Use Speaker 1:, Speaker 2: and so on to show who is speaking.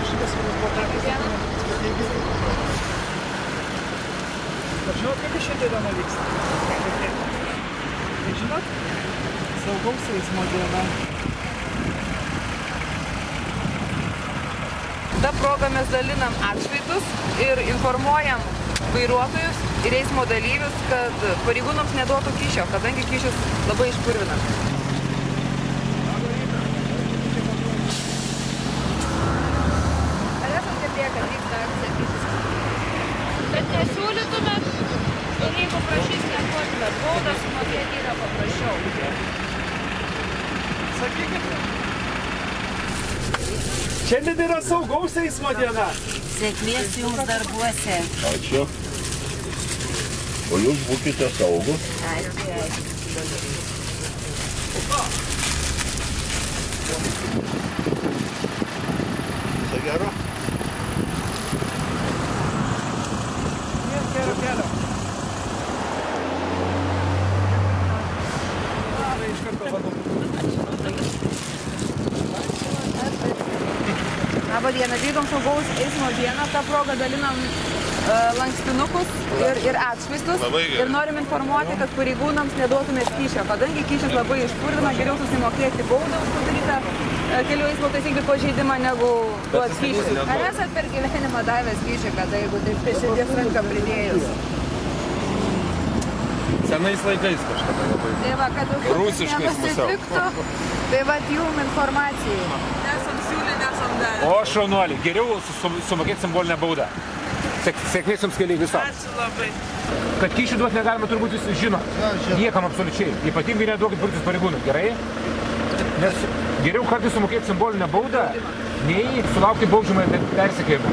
Speaker 1: šitas buvo tapęs. Žinot, kaip šiandien diena vyksta? Tai žinot? Saugaus eismo diena.
Speaker 2: Ta proga mes dalinam atšvaitus ir informuojam vairuotojus ir eismo dalyvius, kad pareigūnams neduotų kyšio, kadangi kyšius labai išpurvina.
Speaker 3: Ar esate girdėję, kad vyksta akcija kyšis? Bet nesiūlytumėt ir jeigu prašys neduotumėt baudą, sumokėti yra paprasčiau.
Speaker 1: Sakykite. Šiandien yra saugaus eismo diena.
Speaker 4: Sėkmės jums darbuose.
Speaker 5: Ačiū. O jūs būkite saugus.
Speaker 4: Ačiū.
Speaker 5: Viso gero.
Speaker 1: Kelio. Iš karto vadovų.
Speaker 2: Labą dieną, vykdom saugaus eismo dieną, tą progą dalinam lankstinukus ir atšvaistus ir norim informuoti, kad pareigūnams neduotumės kyšio, kadangi kyšis labai išpurvina, geriau susimokėti baudą už padarytą kelių eismo taisyklių pažeidimą negu duoti kyšį.
Speaker 3: Ar esat per gyvenimą davęs kyšį, kada jeigu taip prie širdies ranką pridėjus?
Speaker 6: Senais laikais kažkada labai.
Speaker 3: Tai va, kad
Speaker 6: Rusiškais
Speaker 3: nepasitiktų, tai va jum informacijai.
Speaker 2: Nesam siūlę, nesam dalę.
Speaker 6: O šaunuoliai, geriau sumokėti simbolinę baudą. Sėkmės jums keliai visos.
Speaker 2: Ačiū labai.
Speaker 6: Kad kyšį duoti negalima, turbūt jūs žinot. Niekam absoliučiai. Ypatingai neduokit policijos pareigūnų, gerai? Nes geriau kartais sumokėti simbolinę baudą, nei sulaukti baudžiamąjį persekiojimą.